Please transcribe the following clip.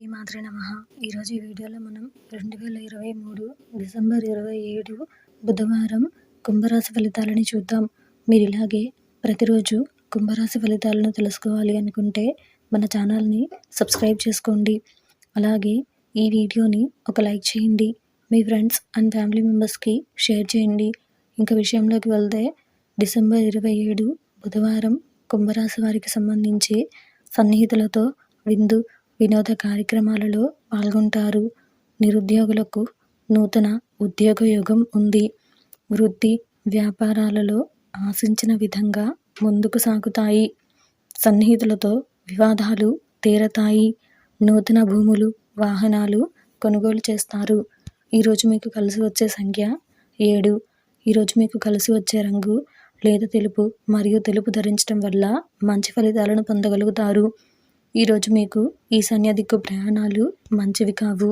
ఈ మాత్రే నమః. ఈరోజు ఈ వీడియోలో మనం 2023 డిసెంబర్ 27 బుధవారం కుంభరాశి ఫలితాలని చూద్దాం. మీరు ఇలాగే ప్రతిరోజు కుంభరాశి ఫలితాలను తెలుసుకోవాలి అనుకుంటే మన ఛానల్ని సబ్స్క్రైబ్ చేసుకోండి. అలాగే ఈ వీడియోని ఒక లైక్ చేయండి. మీ ఫ్రెండ్స్ అండ్ ఫ్యామిలీ మెంబర్స్కి షేర్ చేయండి. ఇంకా విషయంలోకి వెళ్తే డిసెంబర్ 27 బుధవారం కుంభరాశి వారికి సంబంధించి సన్నిహితులతో విందు వినోద కార్యక్రమాలలో పాల్గొంటారు. నిరుద్యోగులకు నూతన ఉద్యోగ యోగం ఉంది. వృత్తి వ్యాపారాలలో ఆశించిన విధంగా ముందుకు సాగుతాయి. సన్నిహితులతో వివాదాలు తీరతాయి. నూతన భూములు వాహనాలు కొనుగోలు చేస్తారు. ఈరోజు మీకు కలిసి వచ్చే సంఖ్య 7. ఈరోజు మీకు కలిసి వచ్చే రంగు లేదా తెలుపు మరియు తెలుపు ధరించడం వల్ల మంచి ఫలితాలను పొందగలుగుతారు. ఈరోజు మీకు ఈశాన్య దిక్కు ప్రయాణాలు మంచివి కావు.